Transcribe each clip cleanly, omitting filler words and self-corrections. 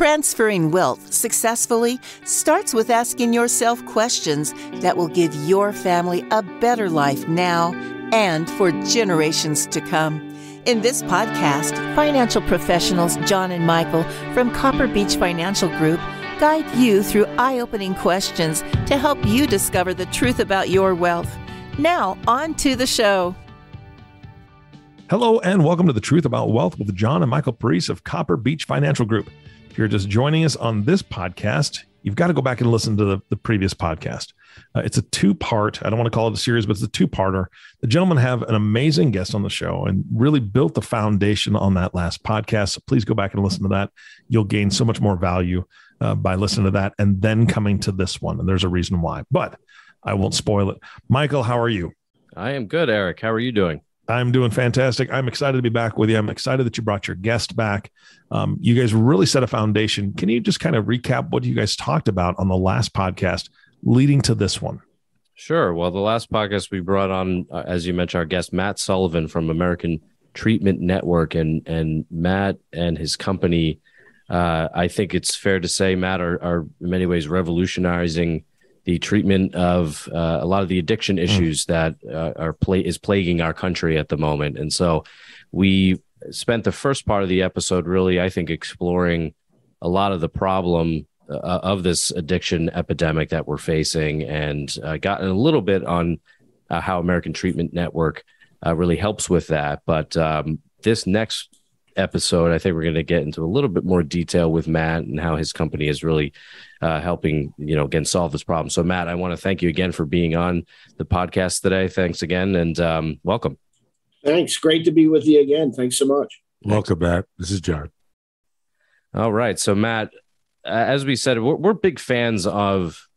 Transferring wealth successfully starts with asking yourself questions that will give your family a better life now and for generations to come. In this podcast, financial professionals John and Michael from Copper Beech Financial Group guide you through eye-opening questions to help you discover the truth about your wealth. Now, on to the show. Hello, and welcome to The Truth About Wealth with John and Michael Parise of Copper Beech Financial Group. If you're just joining us on this podcast, you've got to go back and listen to the previous podcast. It's a two-part, I don't want to call it a series, but it's a two-parter. The gentlemen have an amazing guest on the show and really built the foundation on that last podcast. So please go back and listen to that. You'll gain so much more value by listening to that and then coming to this one. And there's a reason why, but I won't spoil it. Michael, how are you? I am good, Eric. How are you doing? I'm doing fantastic. I'm excited to be back with you. I'm excited that you brought your guest back. You guys really set a foundation. Can you just kind of recap what you guys talked about on the last podcast leading to this one? Sure. Well, the last podcast we brought on, as you mentioned, our guest, Matt Sullivan from American Treatment Network, and Matt and his company, I think it's fair to say, Matt, are in many ways revolutionizing the treatment of a lot of the addiction issues that is plaguing our country at the moment. And so we spent the first part of the episode really, I think, exploring a lot of the problem of this addiction epidemic that we're facing, and gotten a little bit on how American Treatment Network really helps with that. But this next episode, I think we're going to get into a little bit more detail with Matt and how his company is really helping, again, solve this problem. So Matt, I want to thank you again for being on the podcast today. Thanks again. And welcome. Thanks. Great to be with you again. Thanks so much. Welcome, Matt. This is John. All right. So Matt, as we said, we're big fans of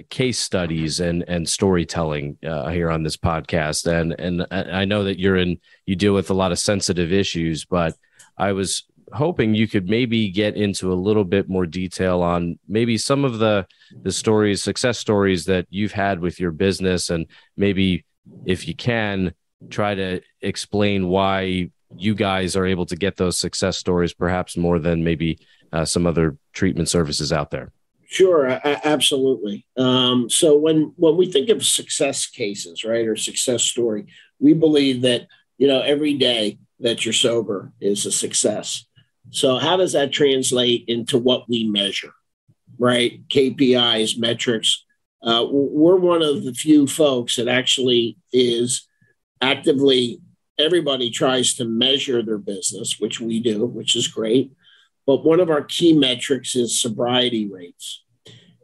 case studies and storytelling here on this podcast. And I know that you deal with a lot of sensitive issues, but I was hoping you could maybe get into a little bit more detail on maybe some of the stories, success stories that you've had with your business, and maybe, if you can, try to explain why you guys are able to get those success stories, perhaps more than maybe some other treatment services out there. Sure, absolutely. So when we think of success cases, right, or success story, we believe that, every day that you're sober is a success. So how does that translate into what we measure, right? KPIs, metrics. We're one of the few folks that actually is actively, everybody tries to measure their business, which we do, which is great. But one of our key metrics is sobriety rates.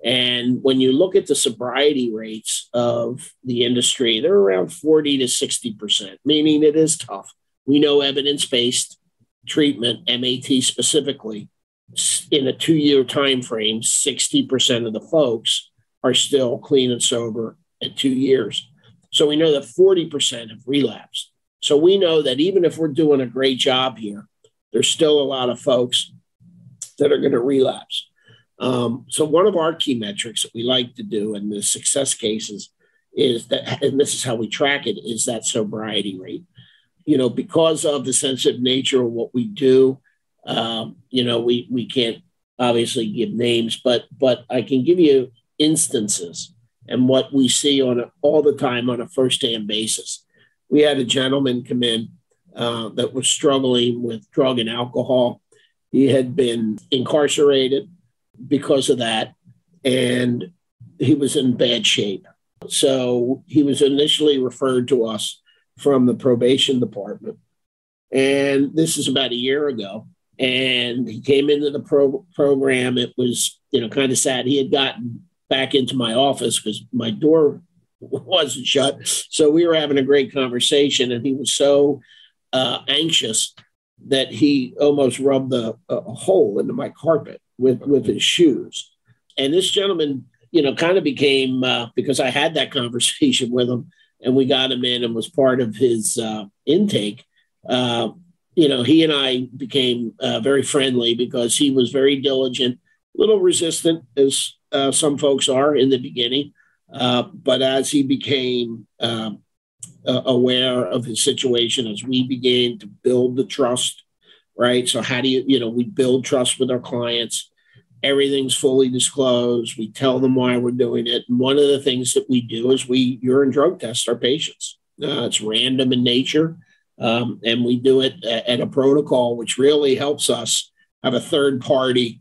And when you look at the sobriety rates of the industry, they're around 40 to 60%, meaning it is tough. We know evidence-based treatment, MAT specifically, in a 2-year time frame, 60% of the folks are still clean and sober at 2 years. So we know that 40% have relapsed. So we know that even if we're doing a great job here, there's still a lot of folks that are going to relapse. So one of our key metrics that we like to do in the success cases is that, and this is how we track it, is that sobriety rate. Because of the sensitive nature of what we do, we can't obviously give names, but I can give you instances and what we see all the time on a first-hand basis. We had a gentleman come in that was struggling with drug and alcohol. He had been incarcerated because of that, and he was in bad shape. So he was initially referred to us from the probation department. And this is about a year ago. And he came into the program. It was, kind of sad. He had gotten back into my office because my door wasn't shut. So we were having a great conversation, and he was so anxious that he almost rubbed a hole into my carpet with his shoes. And this gentleman, kind of became, because I had that conversation with him, and we got him in and was part of his intake. He and I became very friendly because he was very diligent, a little resistant, as some folks are in the beginning. But as he became aware of his situation, as we began to build the trust, right? So how do we build trust with our clients? Everything's fully disclosed. We tell them why we're doing it. And one of the things that we do is we urine drug test our patients. It's random in nature. And we do it at a protocol, which really helps us have a third party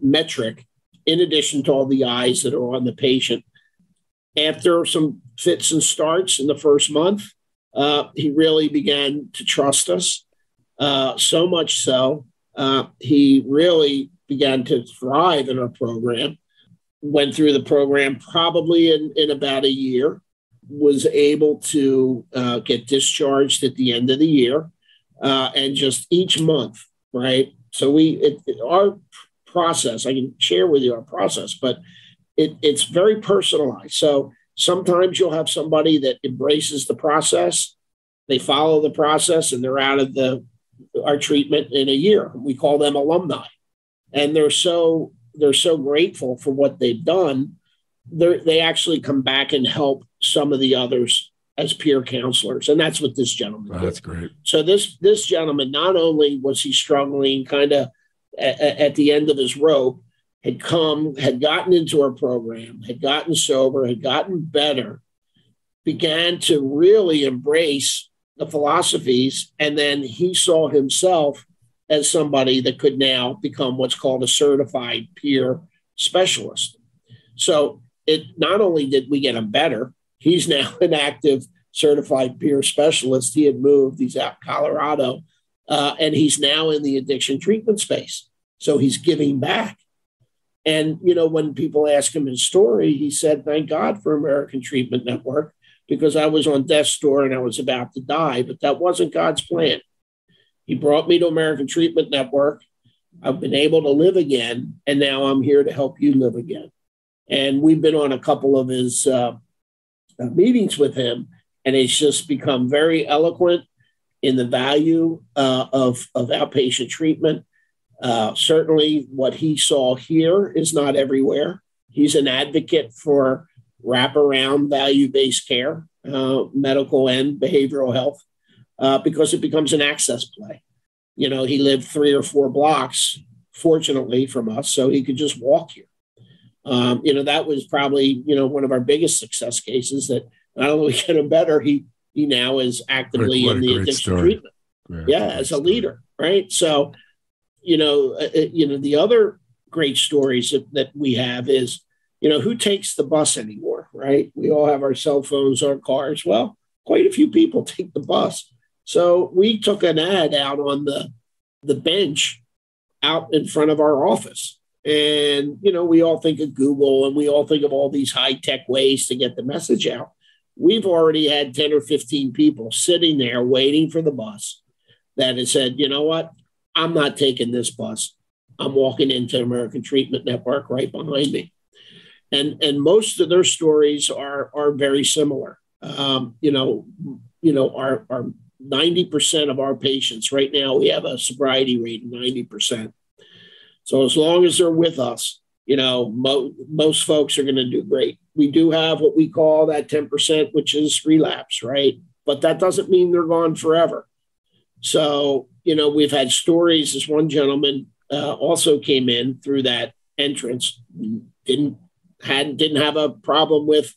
metric in addition to all the eyes that are on the patient. After some fits and starts in the first month, he really began to trust us. So much so, he really began to thrive in our program, went through the program probably in about a year, was able to get discharged at the end of the year, and just each month, right? So our process, I can share with you our process, but it's very personalized. So sometimes you'll have somebody that embraces the process, they follow the process, and they're out of our treatment in a year. We call them alumni. And they're so grateful for what they've done. They actually come back and help some of the others as peer counselors. And that's what this gentleman did. That's great. So this gentleman, not only was he struggling kind of at the end of his rope, had gotten into our program, had gotten sober, had gotten better, began to really embrace the philosophies. And then he saw himself as somebody that could now become what's called a certified peer specialist. So it not only did we get him better, he's now an active certified peer specialist. He had moved, he's out in Colorado, and he's now in the addiction treatment space. So he's giving back. And, when people ask him his story, he said, thank God for American Treatment Network, because I was on death's door and I was about to die, but that wasn't God's plan. He brought me to American Treatment Network. I've been able to live again, and now I'm here to help you live again. And we've been on a couple of his meetings with him, and it's just become very eloquent in the value of outpatient treatment. Certainly what he saw here is not everywhere. He's an advocate for wraparound value-based care, medical and behavioral health. Because it becomes an access play. He lived 3 or 4 blocks, fortunately, from us, so he could just walk here. That was probably, one of our biggest success cases, that not only get him better, he now is actively in the addiction treatment. As a leader, right? So, the other great stories that we have is, who takes the bus anymore, right? We all have our cell phones, our cars. Well, quite a few people take the bus. So we took an ad out on the bench out in front of our office. And, we all think of Google and we all think of all these high-tech ways to get the message out. We've already had 10 or 15 people sitting there waiting for the bus that has said, you know what, I'm not taking this bus. I'm walking into American Treatment Network right behind me. And most of their stories are very similar. Our 90% of our patients right now, we have a sobriety rate of 90%. So as long as they're with us, most folks are going to do great. We do have what we call that 10%, which is relapse, right? But that doesn't mean they're gone forever. So, we've had stories. This one gentleman also came in through that entrance, didn't have a problem with,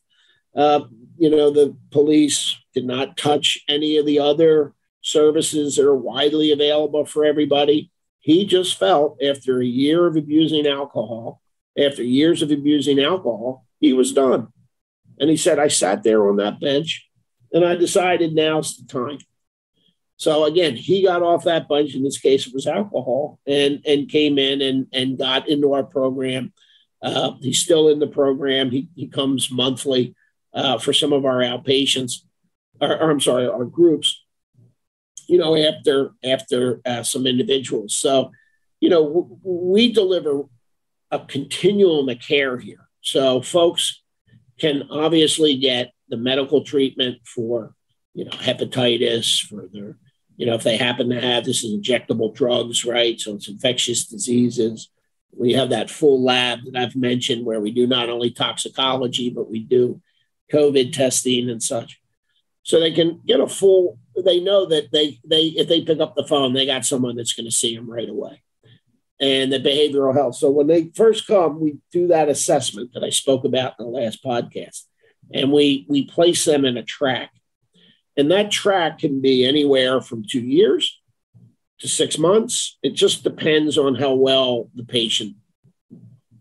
the police, did not touch any of the other services that are widely available for everybody. He just felt after a year of abusing alcohol, after years of abusing alcohol, he was done. And he said, I sat there on that bench and I decided now's the time. So again, he got off that bench, in this case it was alcohol, and came in and got into our program. He's still in the program. He comes monthly for some of our outpatients, our groups, after some individuals. So, we deliver a continuum of care here. So folks can obviously get the medical treatment for, hepatitis, for their, if they happen to have, this is injectable drugs, right? So it's infectious diseases. We have that full lab that I've mentioned where we do not only toxicology, but we do COVID testing and such. So they can get they know that if they pick up the phone, they got someone that's going to see them right away. and the behavioral health. So when they first come, we do that assessment that I spoke about in the last podcast, and we place them in a track. And that track can be anywhere from 2 years to 6 months. It just depends on how well the patient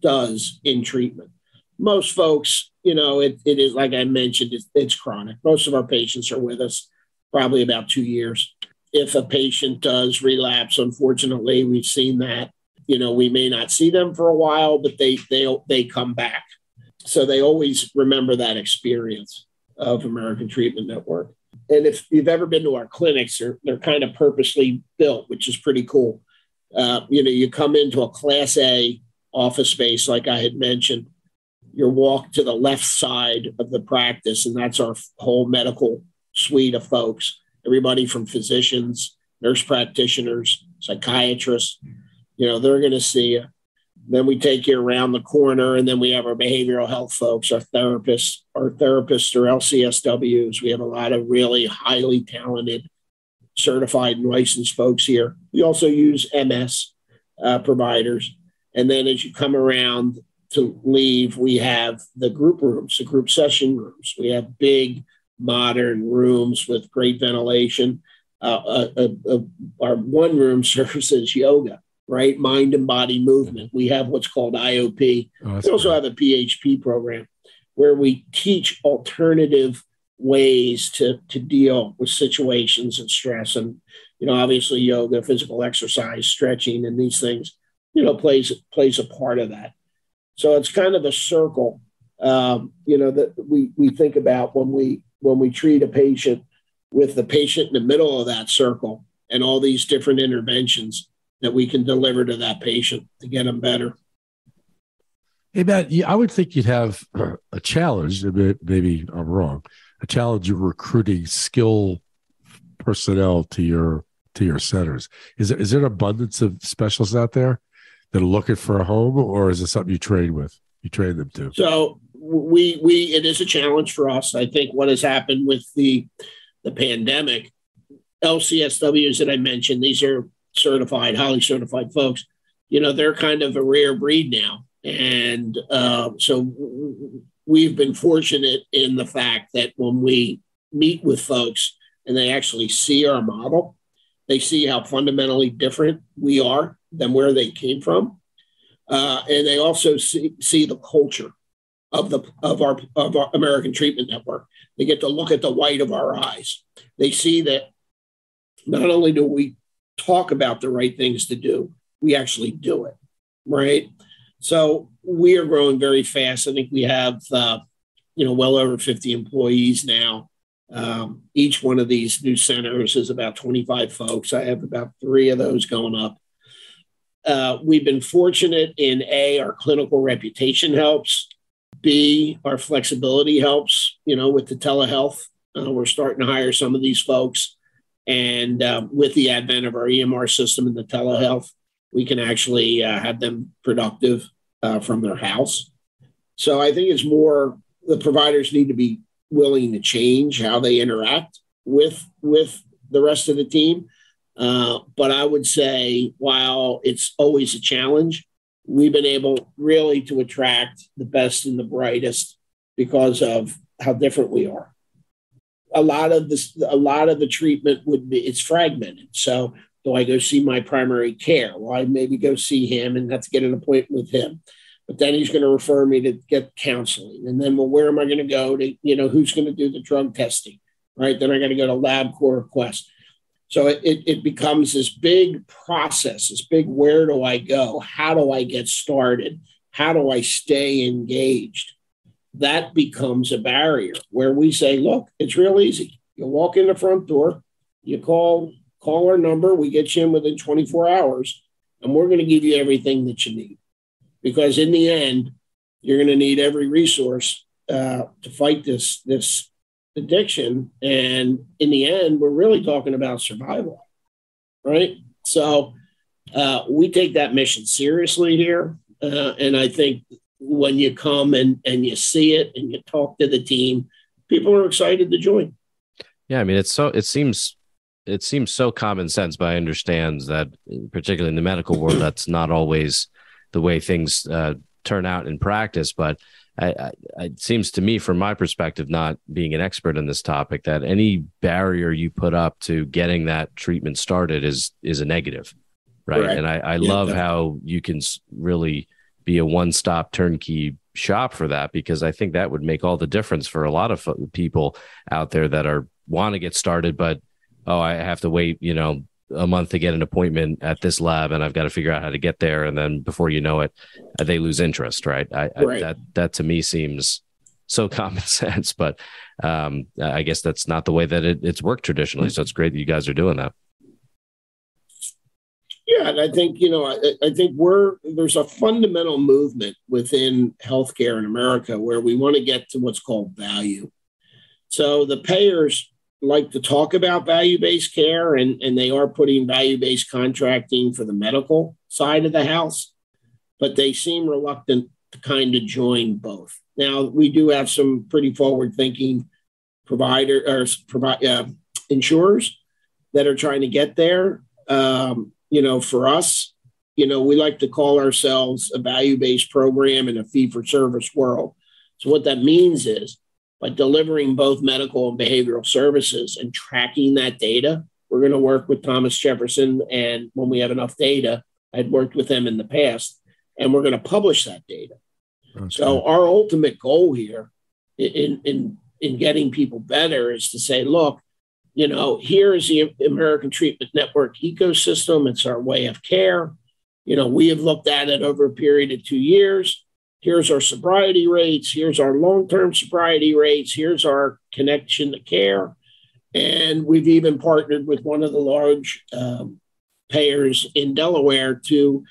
does in treatment. Most folks, it is, like I mentioned, it's chronic. Most of our patients are with us probably about 2 years. If a patient does relapse, unfortunately, we've seen that. We may not see them for a while, but they come back. So they always remember that experience of American Treatment Network. And if you've ever been to our clinics, they're kind of purposely built, which is pretty cool. You come into a Class A office space, like I had mentioned. You walk to the left side of the practice, and that's our whole medical suite of folks. Everybody from physicians, nurse practitioners, psychiatrists. They're going to see you. Then we take you around the corner, and then we have our behavioral health folks, our therapists are LCSWs. We have a lot of really highly talented, certified and licensed folks here. We also use MS providers. And then as you come around to leave, we have the group rooms, the group session rooms. We have big, modern rooms with great ventilation. Our one room serves as yoga. Right? Mind and body movement. We have what's called IOP. We also have a PHP program where we teach alternative ways to deal with situations and stress. And, obviously yoga, physical exercise, stretching, and these things, plays a part of that. So it's kind of a circle, that we think about when we treat a patient, with the patient in the middle of that circle and all these different interventions that we can deliver to that patient to get them better. Hey, Matt, I would think you'd have a challenge, maybe I'm wrong, a challenge of recruiting skill personnel to your centers. Is there an abundance of specialists out there that are looking for a home, or is it something you train them to? So it is a challenge for us. I think what has happened with the pandemic, LCSWs that I mentioned, these are highly certified folks, they're kind of a rare breed now. And so we've been fortunate in the fact that when we meet with folks and they actually see our model, they see how fundamentally different we are than where they came from. And they also see the culture of our American Treatment Network. They get to look at the white of our eyes. They see that not only do we talk about the right things to do, we actually do it, right? So we are growing very fast. I think we have, well over 50 employees now. Each one of these new centers is about 25 folks. I have about 3 of those going up. We've been fortunate in A, our clinical reputation helps. B, our flexibility helps, with the telehealth. We're starting to hire some of these folks. And with the advent of our EMR system and the telehealth, we can actually have them productive from their house. So I think it's more the providers need to be willing to change how they interact with the rest of the team. But I would say, while it's always a challenge, we've been able really to attract the best and the brightest because of how different we are. A lot of the treatment it's fragmented. So do I go see my primary care? Well, I maybe go see him and have to get an appointment with him. But then he's going to refer me to get counseling. And then, well, where am I going to go to, who's going to do the drug testing, right? Then I got to go to LabCorp request. So it becomes this big process, this big, where do I go? How do I get started? How do I stay engaged? That becomes a barrier where we say, look, it's real easy. You walk in the front door, you call our number, we get you in within 24 hours, and we're going to give you everything that you need. Because in the end, you're going to need every resource to fight this addiction. And in the end, we're really talking about survival, right? So we take that mission seriously here. And I think when you come and you see it and you talk to the team, people are excited to join. Yeah, I mean, it seems it seems so common sense, but I understand that particularly in the medical world, that's not always the way things turn out in practice. But it seems to me, from my perspective, not being an expert in this topic, that any barrier you put up to getting that treatment started is a negative, right? Correct. And I love how you can really be a one-stop turnkey shop for that, because I think that would make all the difference for a lot of people out there that want to get started, but I have to wait, a month to get an appointment at this lab, and I've got to figure out how to get there. And then before you know it, they lose interest, right? That to me seems so common sense, but I guess that's not the way that it's worked traditionally. So it's great that you guys are doing that. Yeah, and I think, I think there's a fundamental movement within healthcare in America where we want to get to what's called value. So the payers like to talk about value-based care, and they are putting value-based contracting for the medical side of the house, but they seem reluctant to kind of join both. Now, we do have some pretty forward-thinking insurers that are trying to get there. For us, we like to call ourselves a value-based program in a fee-for-service world. So what that means is, by delivering both medical and behavioral services and tracking that data, we're going to work with Thomas Jefferson. And when we have enough data, I'd worked with them in the past, and we're going to publish that data. Okay. So our ultimate goal here in getting people better is to say, look, here is the American Treatment Network ecosystem. It's our way of care. We have looked at it over a period of 2 years. Here's our sobriety rates. Here's our long-term sobriety rates. Here's our connection to care. And we've even partnered with one of the large payers in Delaware to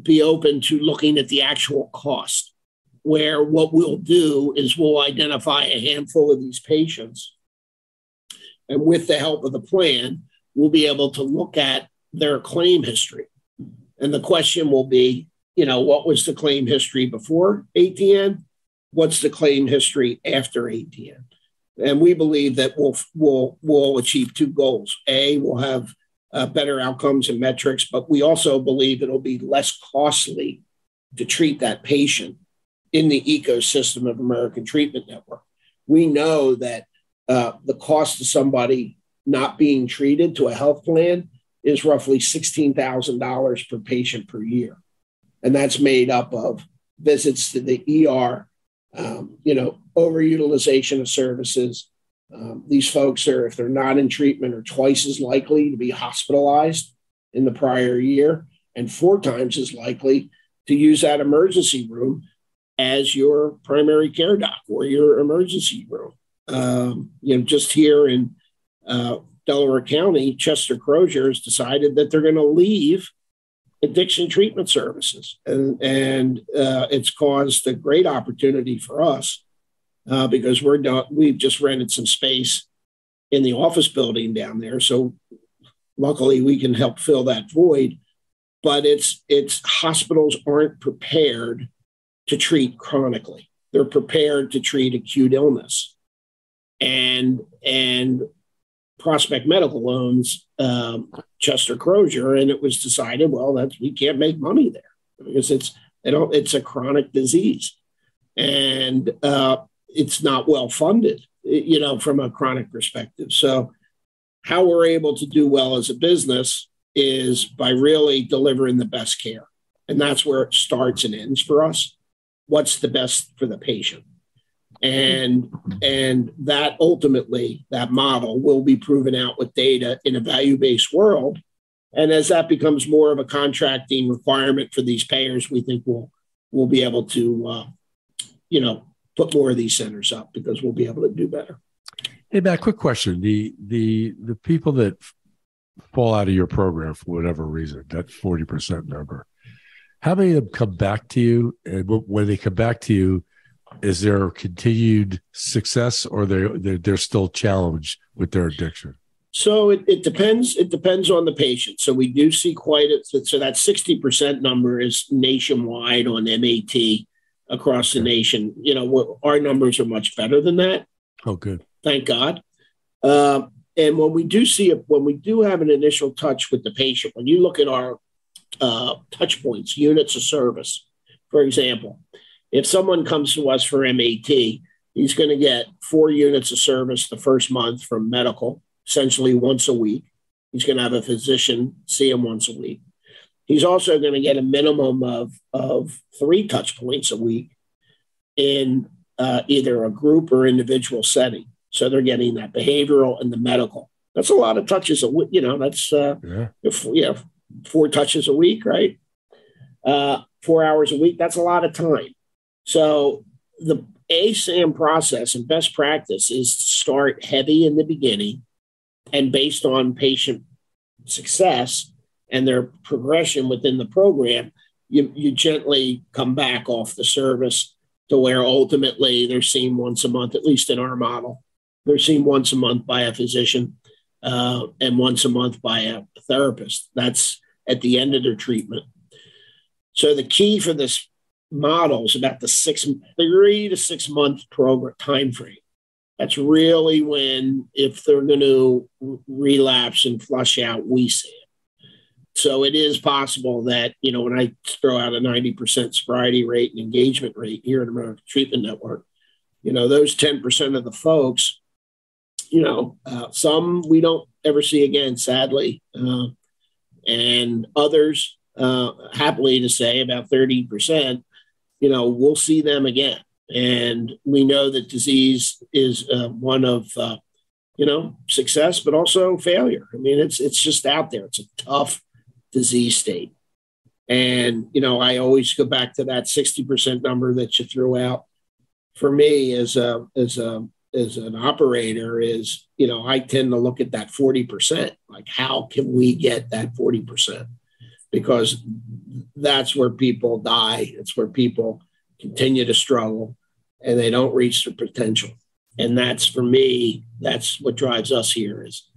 be open to looking at the actual cost, where what we'll do is we'll identify a handful of these patients. And with the help of the plan, we'll be able to look at their claim history. And the question will be, what was the claim history before ATN? What's the claim history after ATN? And we believe that we'll achieve two goals. A, we'll have better outcomes and metrics, but we also believe it'll be less costly to treat that patient in the ecosystem of American Treatment Network. We know that the cost of somebody not being treated to a health plan is roughly $16,000 per patient per year. And that's made up of visits to the ER, overutilization of services. These folks if they're not in treatment, are twice as likely to be hospitalized in the prior year and 4 times as likely to use that emergency room as your primary care doc or your emergency room. Just here in Delaware County, Chester Crozier has decided that they're going to leave addiction treatment services. And it's caused a great opportunity for us because we've just rented some space in the office building down there. So luckily we can help fill that void, but it's hospitals aren't prepared to treat chronically. They're prepared to treat acute illness. And Prospect Medical owns Chester Crozier, and it was decided, we can't make money there because it's a chronic disease, and it's not well funded, from a chronic perspective. So, how we're able to do well as a business is by really delivering the best care, and that's where it starts and ends for us. What's the best for the patient? And that ultimately, that model will be proven out with data in a value-based world. And as that becomes more of a contracting requirement for these payers, we think we'll be able to, put more of these centers up because we'll be able to do better. Hey, Matt, quick question. The people that fall out of your program for whatever reason, that 40% number, how many of them come back to you? And when they come back to you, is there continued success, or they're still challenged with their addiction? So it depends. It depends on the patient. So we do see so that 60% number is nationwide on MAT across the nation. Our numbers are much better than that. Oh, good. Thank God. And when we do have an initial touch with the patient, when you look at our touch points, units of service, for example, if someone comes to us for MAT, he's going to get 4 units of service the first month from medical, essentially once a week. He's going to have a physician see him once a week. He's also going to get a minimum of 3 touch points a week in either a group or individual setting. So they're getting that behavioral and the medical. That's a lot of touches a week. That's 4 touches a week, right? 4 hours a week. That's a lot of time. So the ASAM process and best practice is to start heavy in the beginning, and based on patient success and their progression within the program, you gently come back off the service to where ultimately they're seen once a month, at least in our model. They're seen once a month by a physician and once a month by a therapist. That's at the end of their treatment. So the key for this model is about the 3 to 6 month program time frame. That's really when, if they're going to relapse and flush out, we see it. So it is possible that, when I throw out a 90% sobriety rate and engagement rate here at American Treatment Network, those 10% of the folks, some we don't ever see again, sadly. And others, happily to say, about 30%, we'll see them again. And we know that disease is one of, success, but also failure. I mean, it's just out there. It's a tough disease state. And, I always go back to that 60% number that you threw out. For me, as an operator, is, I tend to look at that 40%. Like, how can we get that 40%? Because that's where people die. It's where people continue to struggle and they don't reach their potential. And that's, for me, that's what drives us here. Is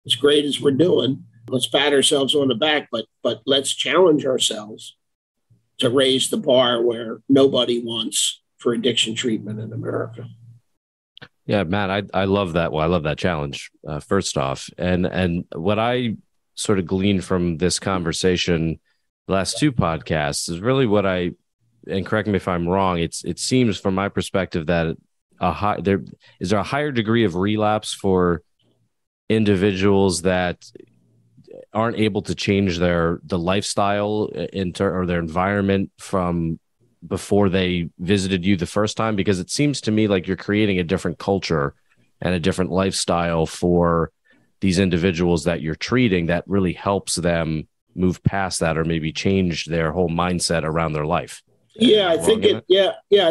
as great as we're doing, let's pat ourselves on the back, but let's challenge ourselves to raise the bar where nobody wants for addiction treatment in America. Yeah, Matt, I love that. Well, I love that challenge, first off. And what I sort of gleaned from this conversation, the last 2 podcasts, is really what and correct me if I'm wrong, it seems from my perspective that there is a higher degree of relapse for individuals that aren't able to change the lifestyle or their environment from before they visited you the first time, because it seems to me like you're creating a different culture and a different lifestyle for these individuals that you're treating that really helps them move past that, or maybe change their whole mindset around their life. Yeah, I think I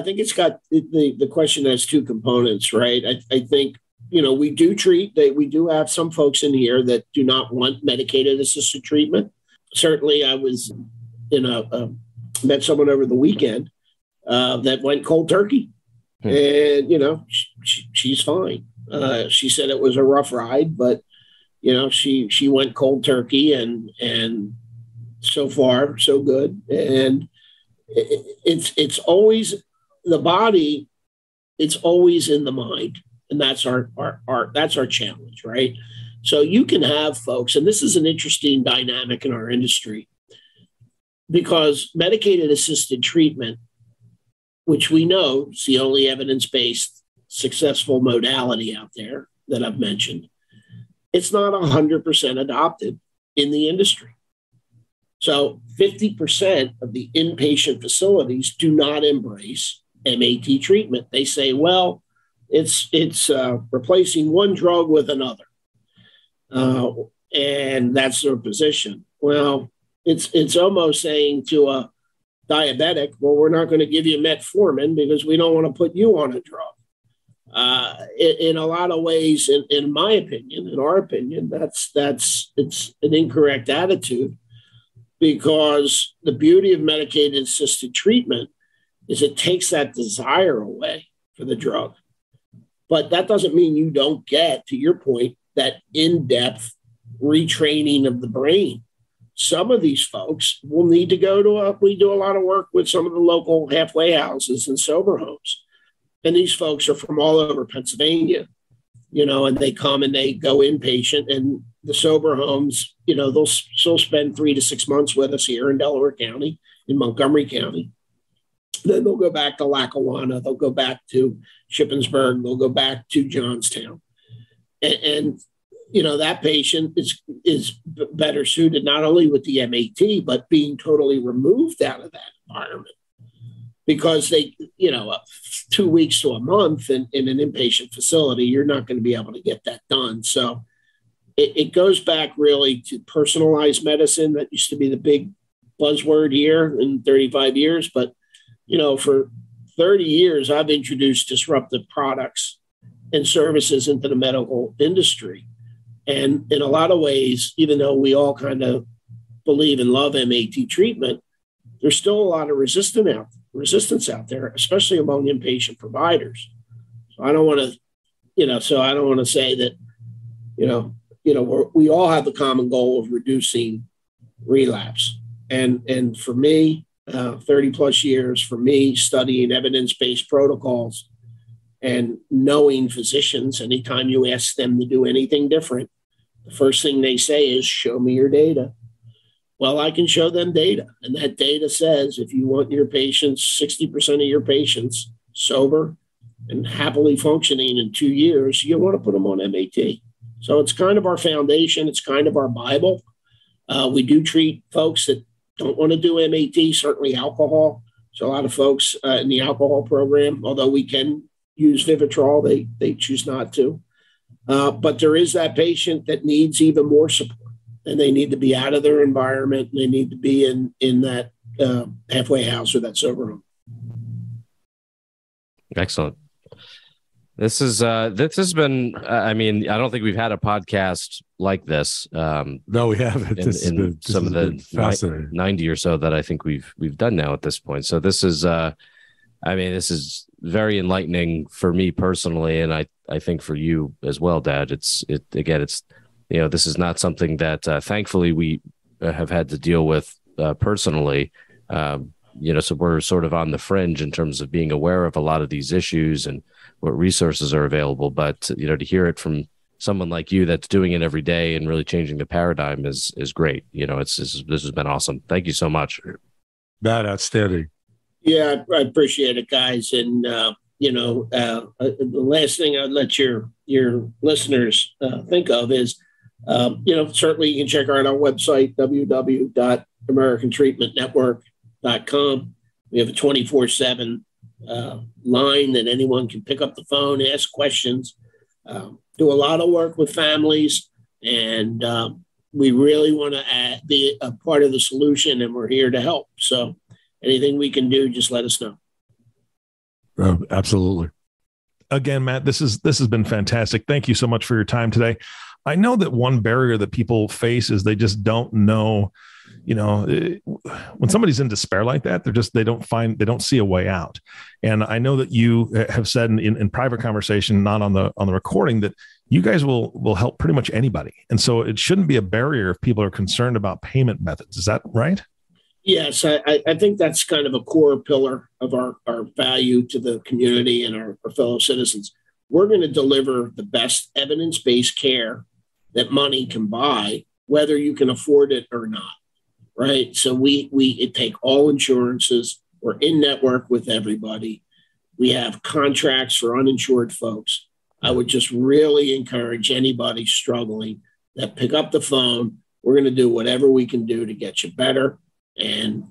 think it's got the question has 2 components, right? I think, we do treat that. We do have some folks in here that do not want medicated assisted treatment. Certainly I was met someone over the weekend that went cold turkey, and, she's fine. She said it was a rough ride, but, she went cold turkey, and so far so good. And it's always the body. It's always in the mind. And that's our that's our challenge, right? So you can have folks, and this is an interesting dynamic in our industry, because medicated assisted treatment, which we know is the only evidence-based successful modality out there that I've mentioned, it's not 100% adopted in the industry. So 50% of the inpatient facilities do not embrace MAT treatment. They say, well, it's replacing one drug with another. And that's their position. Well, it's almost saying to a diabetic, well, we're not going to give you metformin because we don't want to put you on a drug. In a lot of ways, in my opinion, in our opinion, it's an incorrect attitude, because the beauty of medicated assisted treatment is it takes that desire away for the drug. But that doesn't mean you don't get, to your point, that in-depth retraining of the brain. Some of these folks will need to go to we do a lot of work with some of the local halfway houses and sober homes. And these folks are from all over Pennsylvania. and they come and they go inpatient, and the sober homes, they'll still spend 3 to 6 months with us here in Delaware County, in Montgomery County. Then they'll go back to Lackawanna. They'll go back to Shippensburg. They'll go back to Johnstown. And that patient is better suited not only with the MAT, but being totally removed out of that environment. Because they, 2 weeks to a month in an inpatient facility, you're not going to be able to get that done. So it goes back really to personalized medicine. That used to be the big buzzword here in 35 years. But, for 30 years, I've introduced disruptive products and services into the medical industry. And in a lot of ways, even though we all kind of believe and love MAT treatment, there's still a lot of resistance out there, especially among inpatient providers. So I don't want to, say that, we all have the common goal of reducing relapse. And for me, 30 plus years, for me, studying evidence-based protocols and knowing physicians, anytime you ask them to do anything different, the first thing they say is, show me your data. Well, I can show them data. And that data says, if you want your patients, 60% of your patients sober and happily functioning in 2 years, you want to put them on MAT. So it's kind of our foundation. It's kind of our Bible. We do treat folks that don't want to do MAT, certainly alcohol. So a lot of folks in the alcohol program, although we can use Vivitrol, they choose not to. But there is that patient that needs even more support. And they need to be out of their environment. And they need to be in that halfway house or that sober home. Excellent. This has been, I don't think we've had a podcast like this. No, we haven't. In some of the 90 or so that I think we've done now at this point. So this is, this is very enlightening for me personally. And I think for you as well, Dad. It's this is not something that thankfully we have had to deal with personally. So we're sort of on the fringe in terms of being aware of a lot of these issues and what resources are available. But, to hear it from someone like you that's doing it every day and really changing the paradigm is great. This has been awesome. Thank you so much. Matt, outstanding. Yeah, I appreciate it, guys. And, the last thing I'd let your listeners think of is, certainly you can check out our website, www.americantreatmentnetwork.com. We have a 24/7 line that anyone can pick up the phone, ask questions, do a lot of work with families, and we really want to be a part of the solution, and we're here to help. So anything we can do, just let us know. Absolutely. Again, Matt, this has been fantastic. Thank you so much for your time today. I know that one barrier that people face is they just don't know, when somebody's in despair like that, they don't see a way out. And I know that you have said in private conversation, not on the recording, that you guys will help pretty much anybody. And so it shouldn't be a barrier if people are concerned about payment methods. Is that right? Yes, I think that's kind of a core pillar of our value to the community and our fellow citizens. We're going to deliver the best evidence-based care that money can buy, whether you can afford it or not, right? So we take all insurances. We're in network with everybody. We have contracts for uninsured folks. I would just really encourage anybody struggling that pick up the phone. We're going to do whatever we can do to get you better. And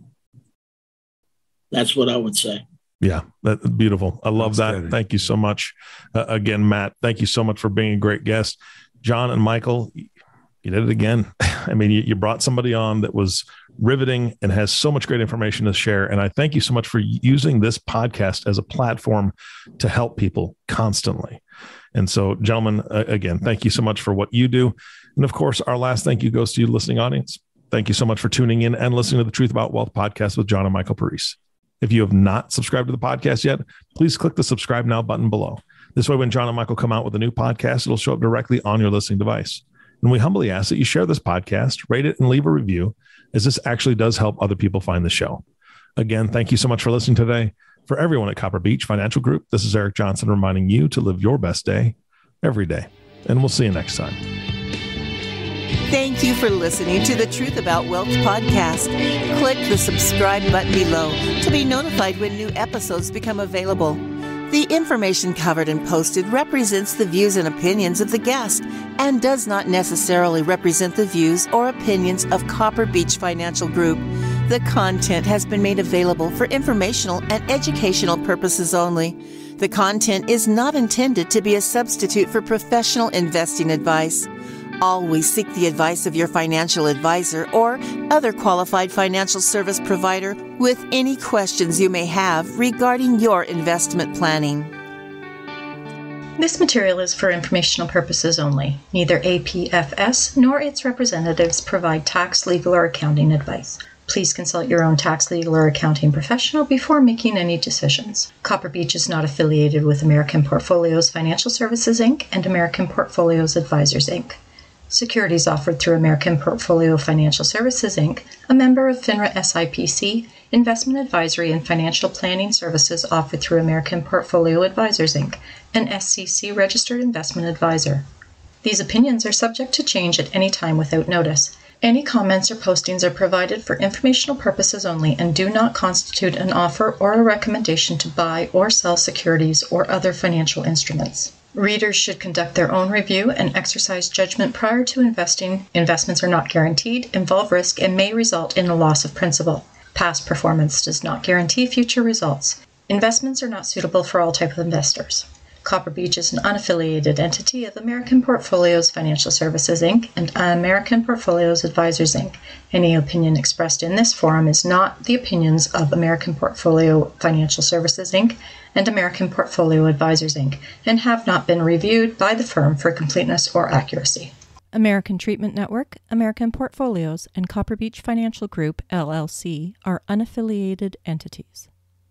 that's what I would say. Yeah, that's beautiful. I love that. Thank you so much. Again, Matt, thank you so much for being a great guest. John and Michael, you did it again. I mean, you brought somebody on that was riveting and has so much great information to share. And I thank you so much for using this podcast as a platform to help people constantly. And so, gentlemen, again, thank you so much for what you do. And of course, our last thank you goes to you, listening audience. Thank you so much for tuning in and listening to the Truth About Wealth podcast with John and Michael Parise. If you have not subscribed to the podcast yet, please click the subscribe now button below. This way, when John and Michael come out with a new podcast, it'll show up directly on your listening device. And we humbly ask that you share this podcast, rate it, and leave a review, as this actually does help other people find the show. Again, thank you so much for listening today. For everyone at Copper Beech Financial Group, this is Eric Johnson reminding you to live your best day every day. And we'll see you next time. Thank you for listening to the Truth About Wealth podcast. Click the subscribe button below to be notified when new episodes become available. The information covered and posted represents the views and opinions of the guest and does not necessarily represent the views or opinions of Copper Beech Financial Group. The content has been made available for informational and educational purposes only. The content is not intended to be a substitute for professional investing advice. Always seek the advice of your financial advisor or other qualified financial service provider with any questions you may have regarding your investment planning. This material is for informational purposes only. Neither APFS nor its representatives provide tax, legal, or accounting advice. Please consult your own tax, legal, or accounting professional before making any decisions. Copper Beech is not affiliated with American Portfolios Financial Services, Inc. and American Portfolios Advisors, Inc. Securities offered through American Portfolio Financial Services, Inc., a member of FINRA SIPC, investment advisory and financial planning services offered through American Portfolio Advisors, Inc., an SCC registered investment advisor. These opinions are subject to change at any time without notice. Any comments or postings are provided for informational purposes only and do not constitute an offer or a recommendation to buy or sell securities or other financial instruments. Readers should conduct their own review and exercise judgment prior to investing. Investments are not guaranteed, involve risk, and may result in a loss of principal. Past performance does not guarantee future results. Investments are not suitable for all types of investors. Copper Beech is an unaffiliated entity of American Portfolios Financial Services, Inc. and American Portfolios Advisors, Inc. Any opinion expressed in this forum is not the opinions of American Portfolio Financial Services, Inc. and American Portfolio Advisors, Inc. and have not been reviewed by the firm for completeness or accuracy. American Treatment Network, American Portfolios, and Copper Beech Financial Group, LLC, are unaffiliated entities.